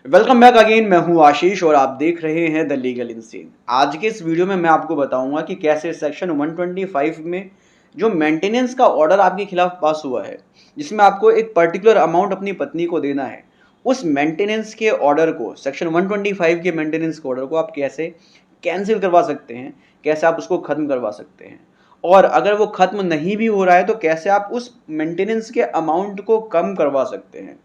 Welcome back again. मैं हूं आशीष और आप देख रहे हैं द लीगल इंसीन। आज के इस वीडियो में मैं आपको बताऊंगा कि कैसे सेक्शन 125 में जो मेंटेनेंस का ऑर्डर आपके खिलाफ पास हुआ है, जिसमें आपको एक पर्टिकुलर अमाउंट अपनी पत्नी को देना है, उस मेंटेनेंस के ऑर्डर को, सेक्शन 125 के मेंटेनेंस के ऑर्डर को आप कैसे कैंसिल करवा सकते हैं, कैसे आप उसको खत्म करवा सकते हैं, और अगर वो खत्म नहीं भी हो रहा है तो कैसे आप उस मेंटेनेंस के अमाउंट को कम करवा सकते हैं।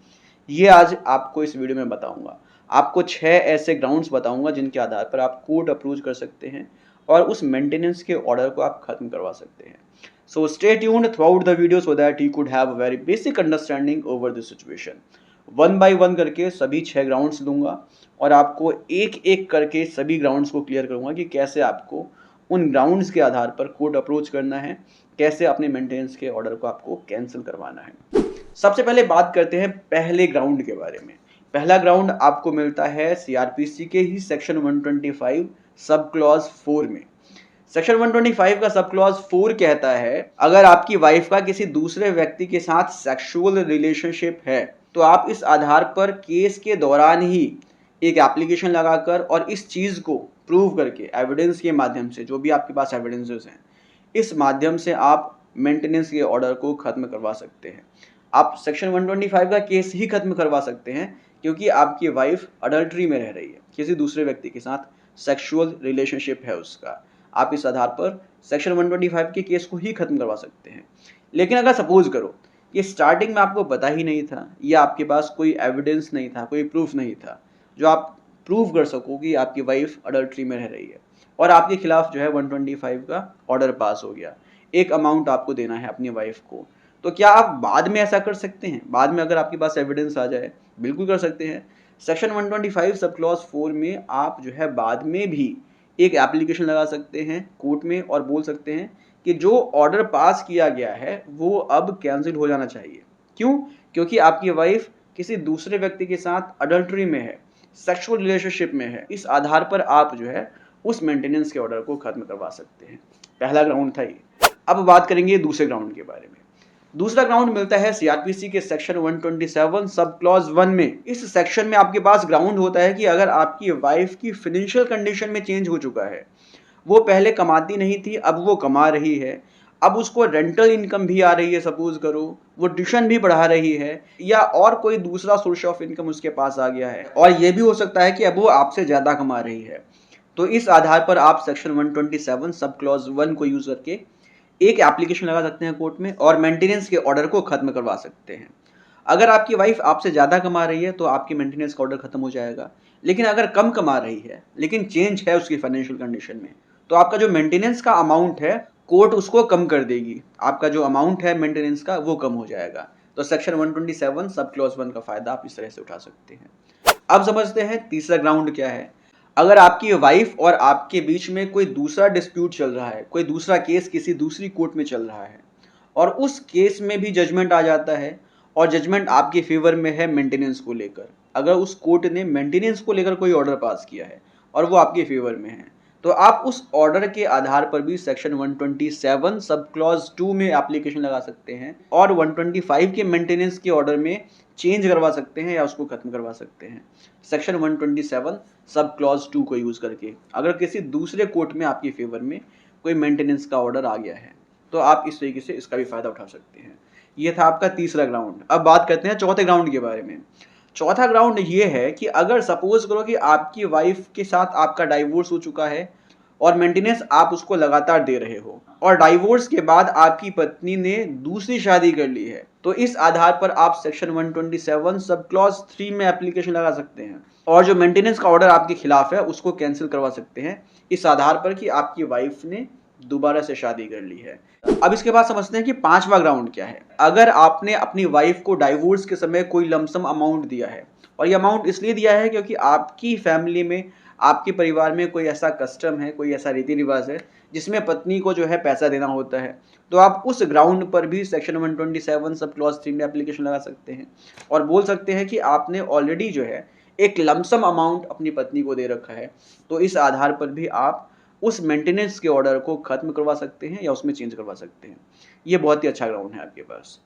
ये आज आपको इस वीडियो में बताऊंगा। आपको 6 ऐसे ग्राउंड्स बताऊंगा जिनके आधार पर आप कोर्ट अप्रूव कर सकते हैं और उस मेंटेनेंस के ऑर्डर को आप खत्म करवा सकते हैं। So stay tuned through out the video so that you could have a very basic understanding over this situation. One by one करके सभी 6 ग्राउंड्स लूंगा और आपको एक एक करके सभी ग्राउंड्स को क्लियर करूंगा कि कैसे आपको उन ग्राउंड्स के आधार पर कोर्ट अप्रोच करना है, कैसे अपने मेंटेनेंस के ऑर्डर को आपको कैंसिल करवाना है। सबसे पहले बात करते हैं पहले ग्राउंड के बारे में। पहला ग्राउंड आपको मिलता है सीआरपीसी के ही सेक्शन 125 सब क्लॉज 4 में। सेक्शन 125 का सब क्लॉज 4 कहता है, अगर आपकी वाइफ का किसी दूसरे व्यक्ति के साथ सेक्सुअल रिलेशनशिप है तो आप इस आधार पर केस के दौरान ही एक एप्लीकेशन लगाकर और इस चीज को प्रूव करके एविडेंस के माध्यम से, जो भी आपके पास एविडेंसेस हैं, इस माध्यम से आप मेंटेनेंस के ऑर्डर को खत्म करवा सकते हैं। आप सेक्शन 125 का केस ही खत्म करवा सकते हैं क्योंकि आपकी वाइफ अडल्ट्री में रह रही है, किसी दूसरे व्यक्ति के साथ सेक्सुअल रिलेशनशिप है उसका। आप इस आधार पर सेक्शन 125 के केस को ही खत्म करवा सकते हैं। लेकिन अगर सपोज करो ये स्टार्टिंग में आपको पता ही नहीं था या आपके पास कोई एविडेंस नहीं था, कोई प्रूफ नहीं था जो आप प्रूव कर सको कि आपकी वाइफ अडल्ट्री में रह रही है और आपके खिलाफ जो है 125 का ऑर्डर पास हो गया, एक अमाउंट आपको देना है अपनी वाइफ को, तो क्या आप बाद में ऐसा कर सकते हैं? बाद में अगर आपके पास एविडेंस आ जाए, बिल्कुल कर सकते हैं। सेक्शन 125 सब क्लॉज 4 में आप जो है बाद में भी एक एप्लीकेशन लगा सकते हैं कोर्ट में और बोल सकते हैं कि जो ऑर्डर पास किया गया है वो अब कैंसिल हो जाना चाहिए। क्यों? क्योंकि आपकी वाइफ किसी दूसरे व्यक्ति के साथ अडल्ट्री में है, सेक्सुअल रिलेशनशिप में है। इस आधार पर आप जो है उस मेंटेनेंस के ऑर्डर को खत्म करवा सकते हैं। पहला ग्राउंड था ये। अब बात करेंगे दूसरे ग्राउंड के बारे में। दूसरा ग्राउंड मिलता है सीआरपीसी के सेक्शन 127 सब क्लॉज 1 में। इस सेक्शन में आपके पास ग्राउंड होता है कि अगर आपकी वाइफ की फाइनेंशियल कंडीशन में चेंज हो चुका है, वो पहले कमाती नहीं थी, अब वो कमा रही है, अब उसको रेंटल इनकम भी आ रही है, सपोज करो वो ट्यूशन भी पढ़ा रही है, या और कोई दूसरा सोर्स ऑफ इनकम उसके पास आ गया है, और ये भी हो सकता है कि अब वो आपसे ज्यादा कमा रही है, तो इस आधार पर आप सेक्शन 127 सब क्लॉज 1 को यूज करके एक एप्लीकेशन लगा सकते हैं कोर्ट में और मेंटेनेंस के ऑर्डर को खत्म करवा सकते हैं। अगर आपकी वाइफ आपसे ज़्यादा कमा रही है तो आपकी मेंटेनेंस का ऑर्डर खत्म हो जाएगा। लेकिन अगर कम कमा रही है लेकिन चेंज है उसकी फाइनेंशियल कंडीशन में, तो आपका जो मेंटेनेंस का अमाउंट है कोर्ट उसको कम कर देगी। आपका जो अमाउंट है मेंटेनेंस का वो कम हो जाएगा। तो सेक्शन 127 सब क्लॉज 1 का फायदा आप इस तरह से उठा सकते हैं। अब समझते हैं तीसरा ग्राउंड क्या है। अगर आपकी वाइफ और आपके बीच में कोई दूसरा डिस्प्यूट चल रहा है, कोई दूसरा केस किसी दूसरी कोर्ट में चल रहा है और उस केस में भी जजमेंट आ जाता है और जजमेंट आपके फेवर में है मेंटेनेंस को लेकर, अगर उस कोर्ट ने मेंटेनेंस को लेकर कोई ऑर्डर पास किया है और वो आपके फेवर में है, तो आप उस ऑर्डर के आधार पर भी सेक्शन 127 सब क्लॉज 2 में एप्लीकेशन लगा सकते हैं और 125 के मेंटेनेंस के ऑर्डर में चेंज करवा सकते हैं या उसको खत्म करवा सकते हैं सेक्शन 127 सब क्लॉज 2 को यूज करके। अगर किसी दूसरे कोर्ट में आपके फेवर में कोई मेंटेनेंस का ऑर्डर आ गया है तो आप इस तरीके से इसका भी फायदा उठा सकते हैं। ये था आपका तीसरा ग्राउंड। अब बात करते हैं चौथे ग्राउंड के बारे में। चौथा ग्राउंड ये है कि अगर सपोज करो कि आपकी वाइफ के साथ आपका डाइवोर्स हो चुका है और मेंटेनेंस आप उसको लगातार दे रहे हो और डाइवोर्स के बाद आपकी पत्नी ने दूसरी शादी कर ली है, तो इस आधार पर आप सेक्शन 127 सब क्लॉज 3 में एप्लीकेशन लगा सकते हैं और जो मेंटेनेंस का ऑर्डर आपके खिलाफ है उसको कैंसिल करवा सकते हैं इस आधार पर कि आपकी वाइफ ने दोबारा से शादी कर ली है। अब इसके बाद समझते हैं कि पांचवा ग्राउंड क्या है। अगर आपने अपनी वाइफ को डाइवोर्स के समय कोई लमसम अमाउंट दिया है और ये अमाउंट इसलिए दिया है क्योंकि आपकी फैमिली में, आपके परिवार में कोई ऐसा कस्टम है, कोई ऐसा रीति रिवाज है जिसमें पत्नी को जो है पैसा देना होता है, तो आप उस ग्राउंड पर भी सेक्शन 127 सब क्लॉज 3 में एप्लीकेशन लगा सकते हैं और बोल सकते हैं कि आपने ऑलरेडी जो है एक लमसम अमाउंट अपनी पत्नी को दे रखा है, तो इस आधार पर भी आप उस मेंटेनेंस के ऑर्डर को खत्म करवा सकते हैं या उसमें चेंज करवा सकते हैं। ये बहुत ही अच्छा ग्राउंड है आपके पास।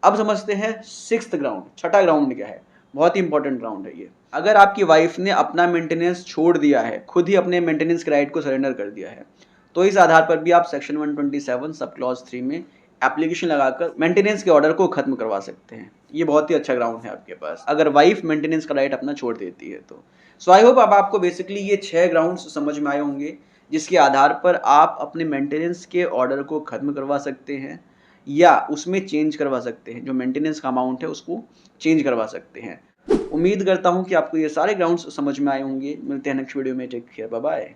अब समझते हैं सिक्स्थ ग्राउंड, छठा ग्राउंड क्या है। बहुत ही इंपॉर्टेंट ग्राउंड है ये। अगर आपकी वाइफ ने अपना मेंटेनेंस छोड़ दिया है, खुद ही अपने मेंटेनेंस के राइट को सरेंडर कर दिया है, तो इस आधार पर भी आप सेक्शन 127 सब क्लॉज 3 में एप्लीकेशन लगाकर मेंटेनेंस के ऑर्डर को खत्म करवा सकते हैं। ये बहुत ही अच्छा ग्राउंड है आपके पास, अगर वाइफ मेंटेनेंस का राइट अपना छोड़ देती है तो। सो आई होप अब आपको बेसिकली ये 6 ग्राउंड्स समझ में आए होंगे, जिसके आधार पर आप अपने मेंटेनेंस के ऑर्डर को खत्म करवा सकते हैं या उसमें चेंज करवा सकते हैं। जो मेंटेनेंस का अमाउंट है उसको चेंज करवा सकते हैं। उम्मीद करता हूँ कि आपको ये सारे ग्राउंड्स समझ में आए होंगे। मिलते हैं नेक्स्ट वीडियो में। Take care, bye bye.